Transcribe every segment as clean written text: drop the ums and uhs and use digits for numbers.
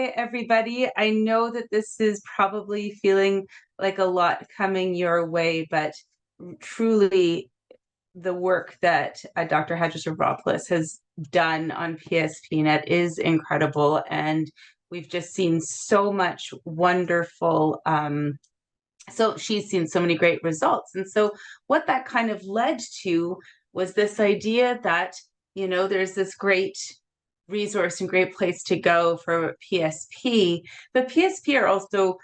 Hi, everybody. I know that this is probably feeling like a lot coming your way, but truly the work that Dr. Hadjistavropoulos has done on PSPNET is incredible. And we've just seen so much wonderful, so she's seen so many great results. And so what that kind of led to was this idea that, there's this great resource and great place to go for PSP, but PSP are also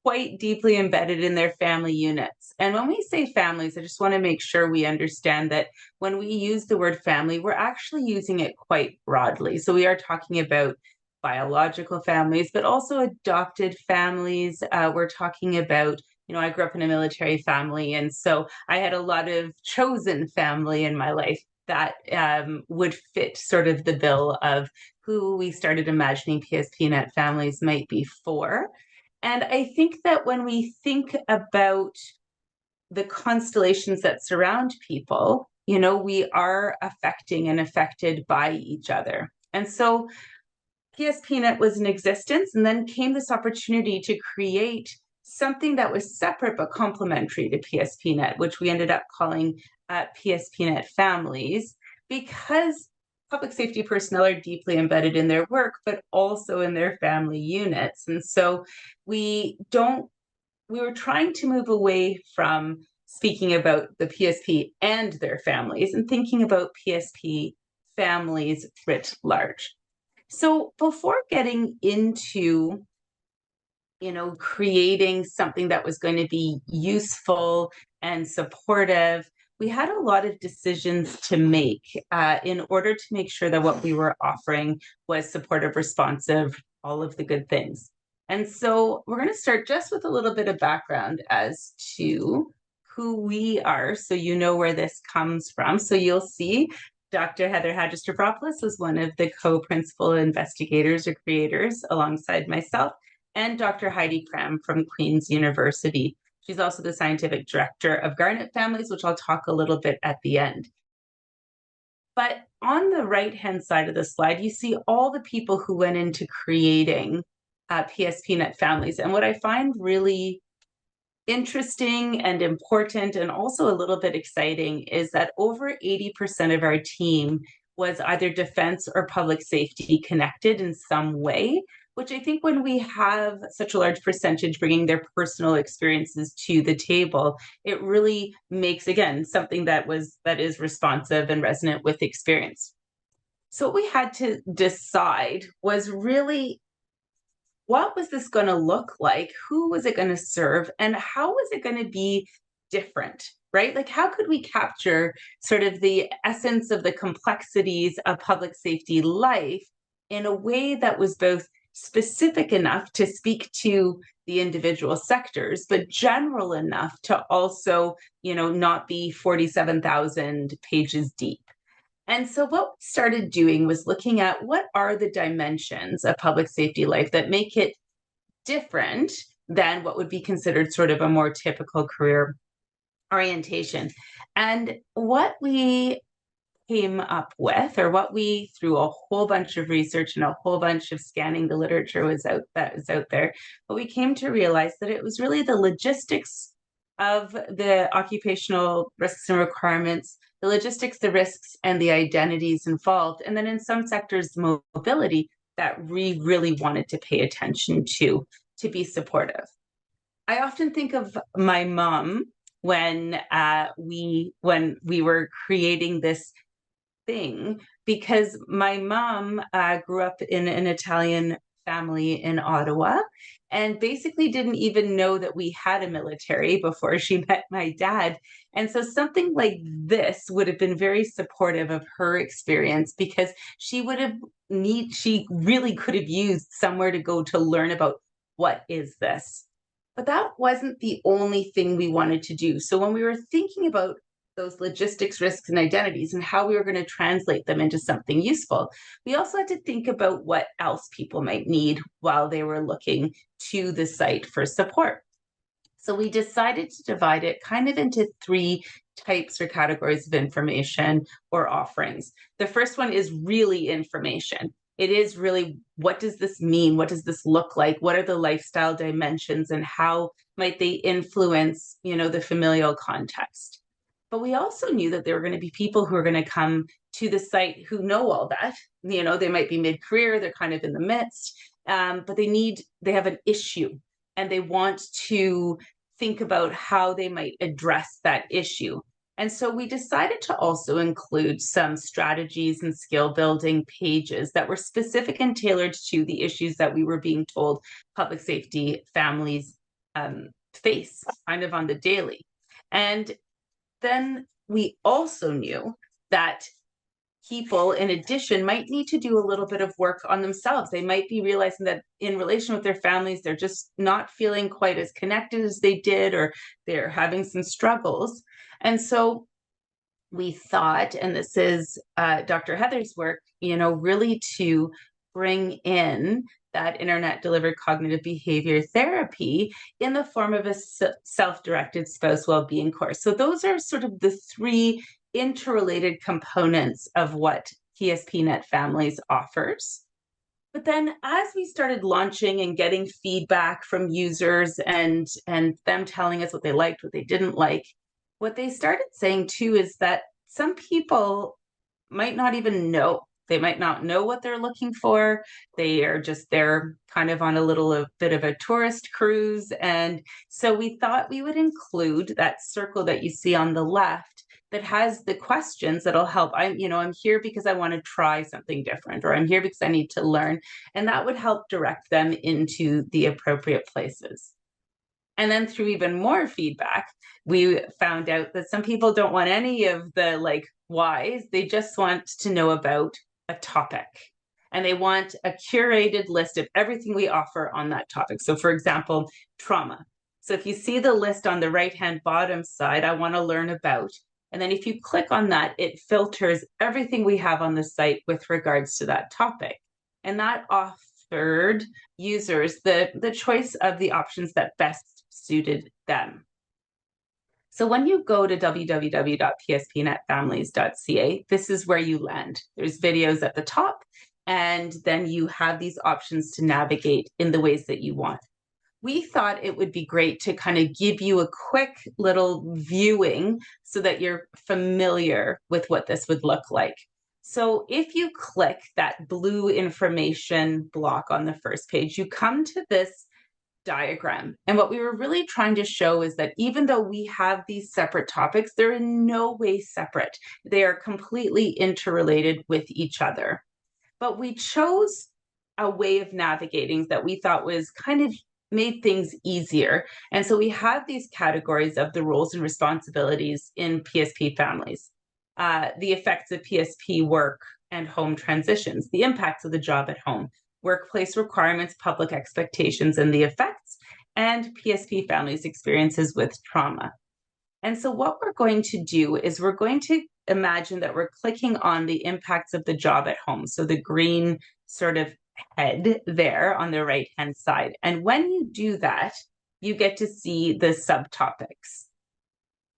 quite deeply embedded in their family units. And when we say families, I just want to make sure we understand that when we use the word family, we're actually using it quite broadly. So we are talking about biological families, but also adopted families. We're talking about, I grew up in a military family, and so I had a lot of chosen family in my life that would fit sort of the bill of who we started imagining PSPNet families might be for. And I think that when we think about the constellations that surround people, we are affecting and affected by each other. And so PSPNet was in existence, and then came this opportunity to create something that was separate but complementary to PSPNet, which we ended up calling PSPNet families, because public safety personnel are deeply embedded in their work, but also in their family units. And so we were trying to move away from speaking about the PSP and their families and thinking about PSP families writ large. So before getting into, creating something that was going to be useful and supportive, we had a lot of decisions to make in order to make sure that what we were offering was supportive, responsive, all of the good things. And so we're going to start just with a little bit of background as to who we are, so you know where this comes from. So you'll see Dr. Heather Hadjistavropoulos was one of the co-principal investigators or creators alongside myself, and Dr. Heidi Cram from Queen's University. She's also the scientific director of Garnet Families, which I'll talk a little bit at the end. But on the right-hand side of the slide, you see all the people who went into creating PSPNet families. And what I find really interesting and important, and also a little bit exciting, is that over 80% of our team was either defense or public safety connected in some way, which I think when we have such a large percentage bringing their personal experiences to the table, it really makes, again, something that is responsive and resonant with experience. So what we had to decide was really, what was this going to look like? Who was it going to serve? And how was it going to be different, right? Like, how could we capture sort of the essence of the complexities of public safety life in a way that was both specific enough to speak to the individual sectors, but general enough to also, not be 47,000 pages deep? And so what we started doing was looking at what are the dimensions of public safety life that make it different than what would be considered sort of a more typical career orientation. And what we came up with, or what we, through a whole bunch of research and a whole bunch of scanning the literature that was out there, but we came to realize that it was really the logistics of the occupational risks and requirements, the logistics, the risks, and the identities involved. And then in some sectors, mobility, that we really wanted to pay attention to be supportive. I often think of my mom when we were creating this thing, because my mom grew up in an Italian family in Ottawa and basically didn't even know that we had a military before she met my dad. And so something like this would have been very supportive of her experience, because she really could have used somewhere to go to learn about what is this. But that wasn't the only thing we wanted to do. So when we were thinking about those logistics, risks, and identities and how we were going to translate them into something useful, we also had to think about what else people might need while they were looking to the site for support. So we decided to divide it kind of into three types or categories of information or offerings. The first one is really information. it is really, what does this mean? What does this look like? What are the lifestyle dimensions, and how might they influence, the familial context? But we also knew that there were going to be people who are going to come to the site who know all that. They might be mid-career, they're kind of in the midst, but they have an issue, and they want to think about how they might address that issue. And so we decided to also include some strategies and skill building pages that were specific and tailored to the issues that we were being told public safety families face kind of on the daily. And then we also knew that people, in addition, might need to do a little bit of work on themselves. They might be realizing that in relation with their families, they're just not feeling quite as connected as they did, or they're having some struggles. And so we thought, and this is Dr. Heather's work, really to bring in that internet-delivered cognitive behavior therapy in the form of a self-directed spouse well-being course. So those are sort of the three interrelated components of what PSPNET Families offers. But then as we started launching and getting feedback from users and them telling us what they liked, what they didn't like, what they started saying too is that some people might not even know. They might not know what they're looking for. They're kind of on a bit of a tourist cruise. And so we thought we would include that circle that you see on the left that has the questions that'll help. I'm here because I want to try something different, or I'm here because I need to learn. And that would help direct them into the appropriate places. And then through even more feedback, we found out that some people don't want any of the whys. They just want to know about a topic. And they want a curated list of everything we offer on that topic. So for example, trauma. So if you see the list on the right-hand bottom side, I want to learn about. And then if you click on that, it filters everything we have on the site with regards to that topic. And that offered users the choice of the options that best suited them. So when you go to www.pspnetfamilies.ca, this is where you land. There's videos at the top, and then you have these options to navigate in the ways that you want. We thought it would be great to kind of give you a quick little viewing so that you're familiar with what this would look like. So if you click that blue information block on the first page, you come to this diagram. And what we were really trying to show is that even though we have these separate topics, they're in no way separate. They are completely interrelated with each other. But we chose a way of navigating that we thought was kind of made things easier. And so we have these categories of the roles and responsibilities in PSP families, the effects of PSP work and home transitions, the impacts of the job at home, workplace requirements, public expectations, and the effects, and PSP families' experiences with trauma. And so what we're going to do is we're going to imagine that we're clicking on the impacts of the job at home. So the green sort of head there on the right-hand side. And when you do that, you get to see the subtopics.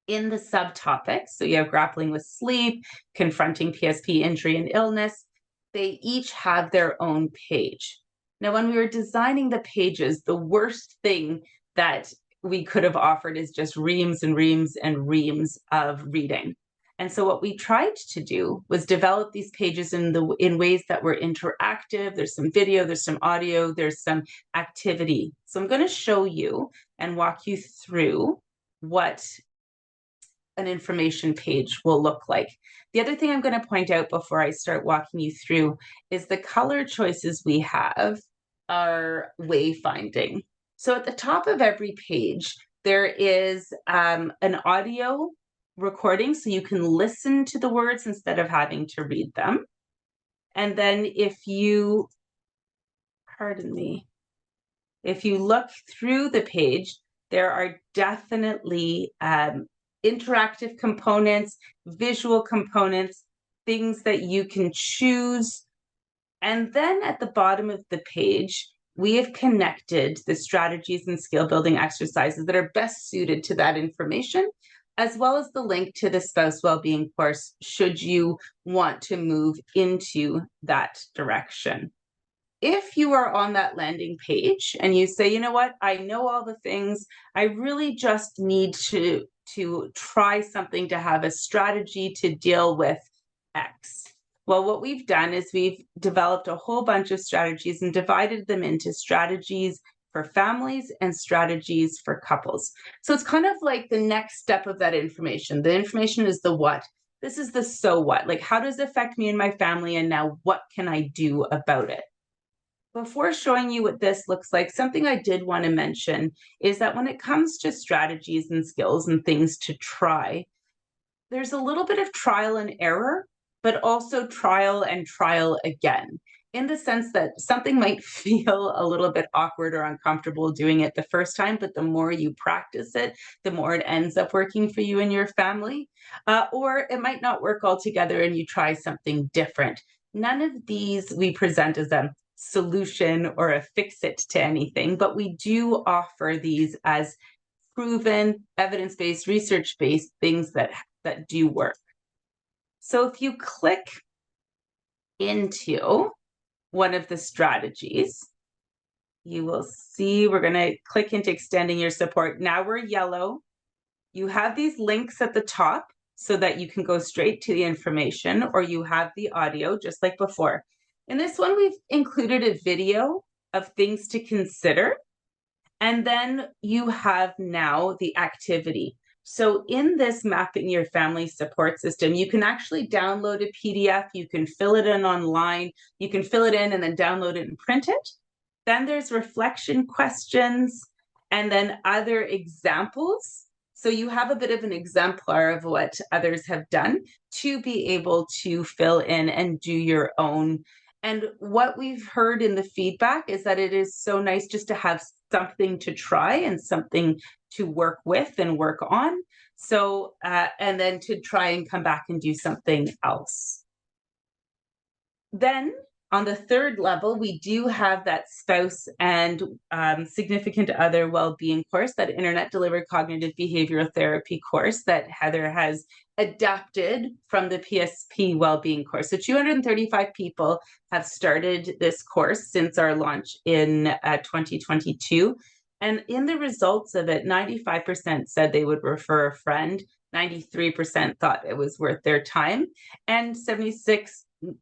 In the subtopics, so you have grappling with sleep, confronting PSP injury and illness, they each have their own page. Now, when we were designing the pages, the worst thing that we could have offered is just reams and reams and reams of reading. And so what we tried to do was develop these pages in ways that were interactive. There's some video, there's some audio, there's some activity. So I'm going to show you and walk you through what an information page will look like. The other thing I'm going to point out before I start walking you through is the color choices we have are wayfinding. So at the top of every page, there is an audio recording, so you can listen to the words instead of having to read them. And then if you look through the page, there are definitely interactive components, visual components, things that you can choose. And then at the bottom of the page, we have connected the strategies and skill building exercises that are best suited to that information as well as the link to the spouse wellbeing course, should you want to move into that direction. If you are on that landing page and you say, you know what, I know all the things, I really just need to try something to have a strategy to deal with X. Well, what we've done is we've developed a whole bunch of strategies and divided them into strategies for families and strategies for couples. So it's kind of like the next step of that information. The information is the what. This is the so what. Like, how does it affect me and my family? And now what can I do about it? Before showing you what this looks like, something I did want to mention is that when it comes to strategies and skills and things to try, there's a little bit of trial and error, but also trial and trial again, in the sense that something might feel a little bit awkward or uncomfortable doing it the first time, but the more you practice it, the more it ends up working for you and your family. Or it might not work altogether and you try something different. None of these we present as a solution or a fix-it to anything, but we do offer these as proven, evidence-based, research-based things that do work. So if you click into one of the strategies, you will see we're going to click into extending your support. Now we're yellow. You have these links at the top so that you can go straight to the information, or you have the audio just like before. In this one, we've included a video of things to consider. And then you have now the activity. So in this Mapping Your Family Support System, you can actually download a PDF, you can fill it in online, you can fill it in and then download it and print it. Then there's reflection questions and then other examples. So you have a bit of an exemplar of what others have done to be able to fill in and do your own. And what we've heard in the feedback is that it is so nice just to have something to try and something to work with and work on. So, and then to try and come back and do something else. Then on the third level, we do have that spouse and significant other well-being course, that internet-delivered cognitive behavioral therapy course that Heather has adapted from the PSP well-being course. So 235 people have started this course since our launch in 2022. And in the results of it, 95% said they would refer a friend, 93% thought it was worth their time, and 76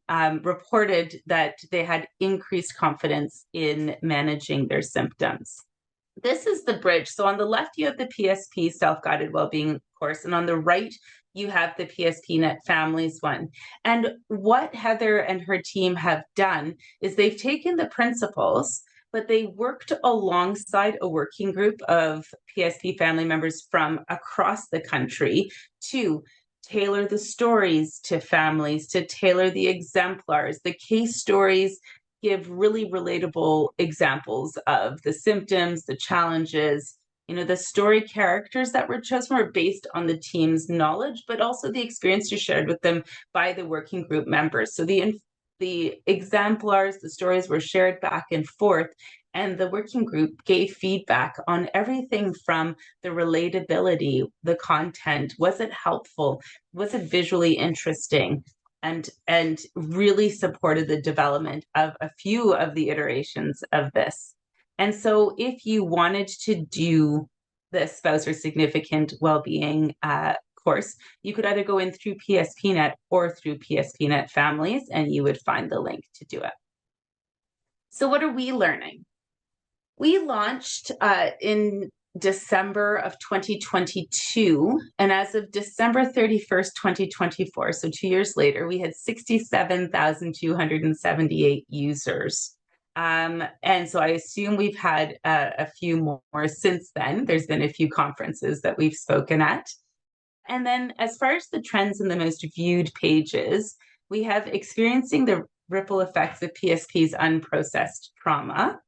reported that they had increased confidence in managing their symptoms. This is the bridge. So on the left, you have the PSP self-guided well-being course, and on the right, you have the PSPNET families one. And what Heather and her team have done is they've taken the principles, but they worked alongside a working group of PSP family members from across the country to tailor the stories to families, to tailor the exemplars. The case stories give really relatable examples of the symptoms, the challenges. You know, the story characters that were chosen were based on the team's knowledge, but also the experiences shared with them by the working group members. So the exemplars, the stories were shared back and forth, and the working group gave feedback on everything from the relatability, the content, was it helpful, was it visually interesting, and really supported the development of a few of the iterations of this. And so if you wanted to do the spouse or significant well-being course, you could either go in through PSPNET or through PSPNET families, and you would find the link to do it. So what are we learning? We launched in December of 2022, and as of December 31st, 2024, so 2 years later, we had 67,278 users. And so I assume we've had a few more since then. There's been a few conferences that we've spoken at. And then as far as the trends in the most viewed pages, we have experiencing the ripple effects of PSP's unprocessed trauma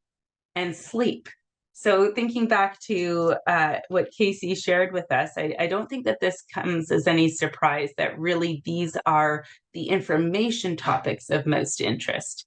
and sleep. So thinking back to what Casey shared with us, I don't think that this comes as any surprise that really these are the information topics of most interest.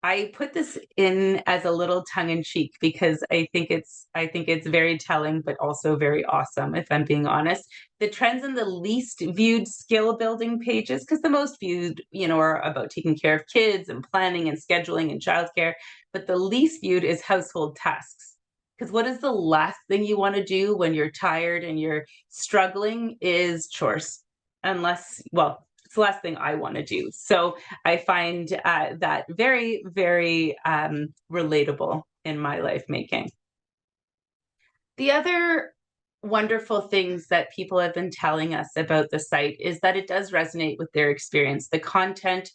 I put this in as a little tongue in cheek because I think it's very telling, but also very awesome, if I'm being honest. The trends in the least viewed skill building pages, because the most viewed, are about taking care of kids and planning and scheduling and childcare, but the least viewed is household tasks. Because what is the last thing you want to do when you're tired and you're struggling is chores. Unless, well, it's the last thing I want to do. So I find that very, very relatable in my life making. The other wonderful things that people have been telling us about the site is that it does resonate with their experience. The content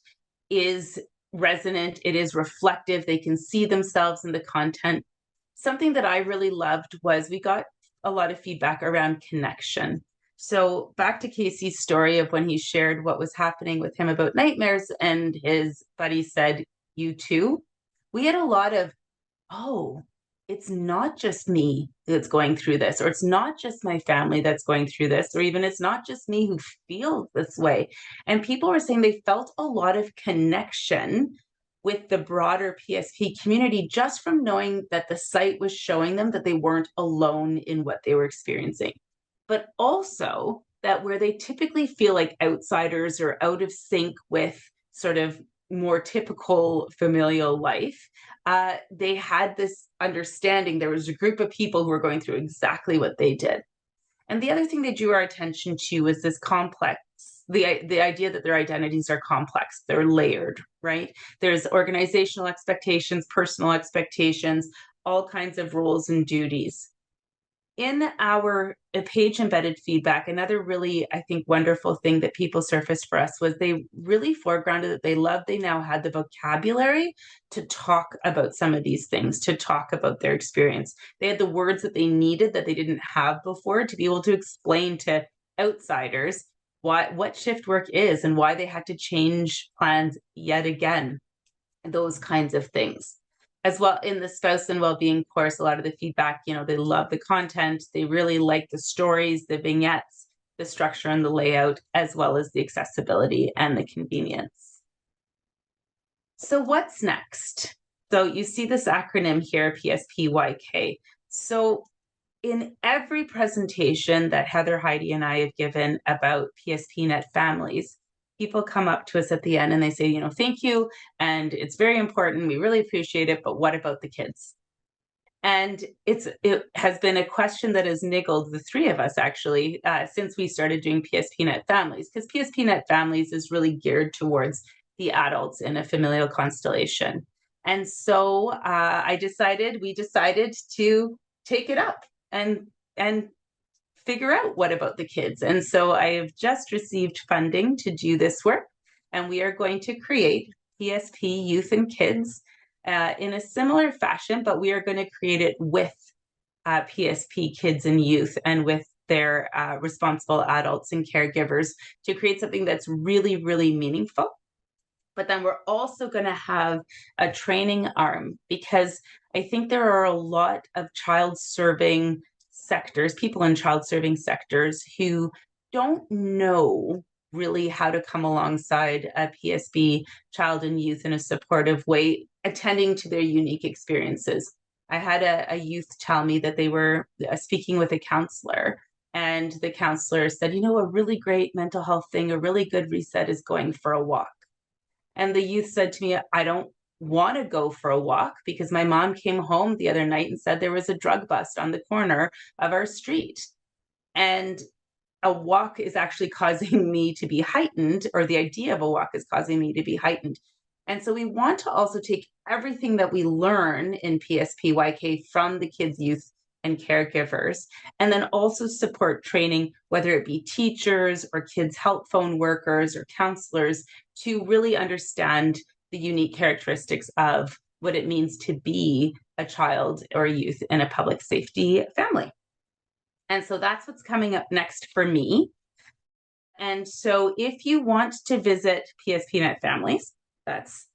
is resonant, it is reflective, they can see themselves in the content. Something that I really loved was we got a lot of feedback around connection. So back to Casey's story of when he shared what was happening with him about nightmares, and his buddy said, "You too?" We had a lot of, "Oh, it's not just me that's going through this, or it's not just my family that's going through this, or even it's not just me who feels this way." And people were saying they felt a lot of connection with the broader PSP community just from knowing that the site was showing them that they weren't alone in what they were experiencing. But also that where they typically feel like outsiders or out of sync with sort of more typical familial life, they had this understanding there was a group of people who were going through exactly what they did. And the other thing they drew our attention to was this complex, the idea that their identities are complex, they're layered, right? There's organizational expectations, personal expectations, all kinds of roles and duties. In our page embedded feedback, another really, I think, wonderful thing that people surfaced for us was they really foregrounded that they loved they now had the vocabulary to talk about some of these things, to talk about their experience. They had the words that they needed that they didn't have before to be able to explain to outsiders what shift work is and why they had to change plans yet again, those kinds of things. As well, in the spouse and well-being course, a lot of the feedback, they love the content, they really like the stories, the vignettes, the structure and the layout, as well as the accessibility and the convenience. So what's next? So you see this acronym here, PSPYK. So in every presentation that Heather, Heidi, and I have given about PSPNET families, people come up to us at the end and they say, thank you, and it's very important, we really appreciate it, but what about the kids? And it has been a question that has niggled the three of us actually since we started doing PSPNET families, because PSPNET families is really geared towards the adults in a familial constellation. And so we decided to take it up and figure out what about the kids. And so I have just received funding to do this work, and we are going to create PSP Youth and Kids in a similar fashion, but we are going to create it with PSP kids and youth and with their responsible adults and caregivers to create something that's really, really meaningful. But then we're also going to have a training arm, because I think there are a lot of child serving sectors, people in child serving sectors who don't know really how to come alongside a PSP child and youth in a supportive way, attending to their unique experiences. I had a youth tell me that they were speaking with a counselor, and the counselor said, a really great mental health thing, a really good reset is going for a walk. And the youth said to me, "I don't want to go for a walk because my mom came home the other night and said there was a drug bust on the corner of our street. And a walk is actually causing me to be heightened, or the idea of a walk is causing me to be heightened." And so we want to also take everything that we learn in PSPYK from the kids, youth, and caregivers, and then also support training, whether it be teachers or kids help phone workers or counselors, to really understand the unique characteristics of what it means to be a child or a youth in a public safety family. And so that's what's coming up next for me. And so if you want to visit PSPNet Families, that's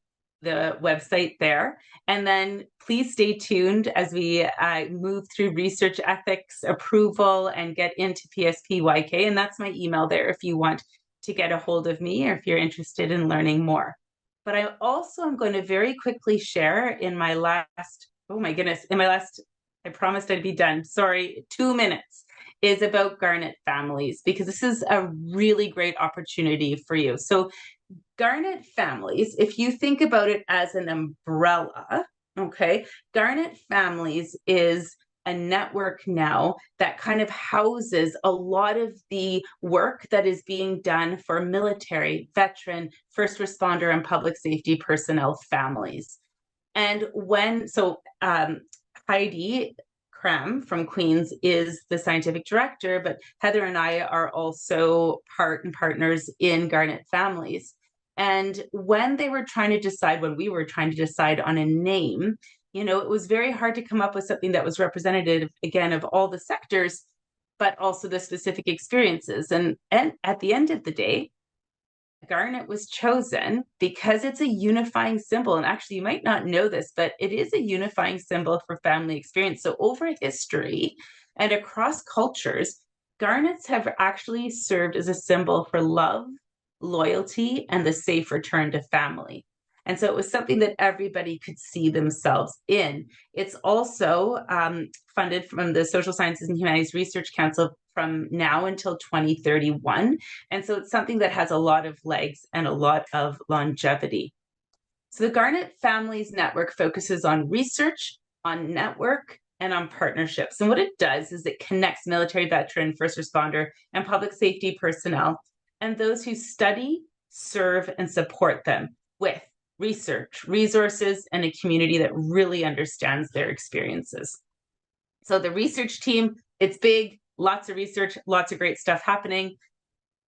the website there. And then please stay tuned as we move through research ethics approval and get into PSPYK. And that's my email there if you want to get a hold of me or if you're interested in learning more. But I also am going to very quickly share in my last, oh my goodness, I promised I'd be done. Sorry, 2 minutes is about Garnet families, because this is a really great opportunity for you. So Garnet families, if you think about it as an umbrella, okay, Garnet families is a network now that kind of houses a lot of the work that is being done for military, veteran, first responder, and public safety personnel families. And Heidi Cram from Queens is the scientific director, but Heather and I are also partners in Garnet Families. And when we were trying to decide on a name, it was very hard to come up with something that was representative, again, of all the sectors, but also the specific experiences. And at the end of the day, Garnet was chosen because it's a unifying symbol. And actually, you might not know this, but it is a unifying symbol for family experience. So over history and across cultures, garnets have actually served as a symbol for love, loyalty, and the safe return to family. And so it was something that everybody could see themselves in. It's also funded from the Social Sciences and Humanities Research Council from now until 2031. And so it's something that has a lot of legs and a lot of longevity. So the Garnet Families Network focuses on research, on network, and on partnerships. And what it does is it connects military, veteran, first responder, and public safety personnel and those who study, serve, and support them with research, resources, and a community that really understands their experiences. So the research team, it's big, lots of research, lots of great stuff happening.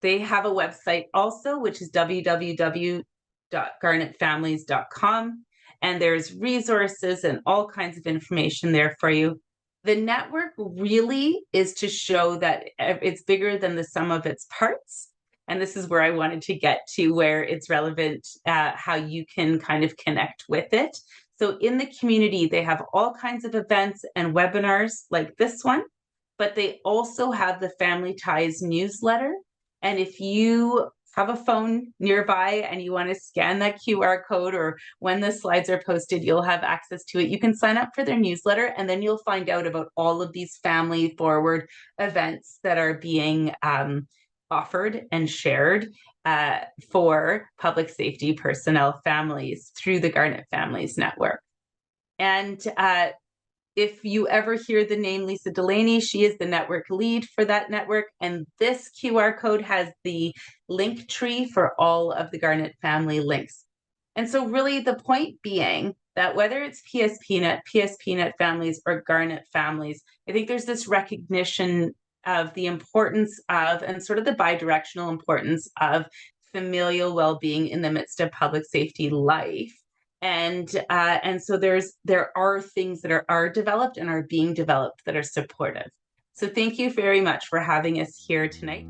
They have a website also, which is www.garnetfamilies.com. And there's resources and all kinds of information there for you. The network really is to show that it's bigger than the sum of its parts. And this is where I wanted to get to, where it's relevant, how you can kind of connect with it. So in the community, they have all kinds of events and webinars like this one, but they also have the Family Ties newsletter. And if you have a phone nearby and you want to scan that QR code, or when the slides are posted, you'll have access to it. You can sign up for their newsletter, and then you'll find out about all of these family forward events that are being offered and shared for public safety personnel families through the Garnet Families Network. And if you ever hear the name Lisa Delaney, she is the network lead for that network. And this QR code has the link tree for all of the Garnet family links. And so really the point being that whether it's PSPNET families, or Garnet families, I think there's this recognition of the importance of, and sort of the bidirectional importance of, familial well-being in the midst of public safety life. And so there are things that are developed and are being developed that are supportive. So thank you very much for having us here tonight.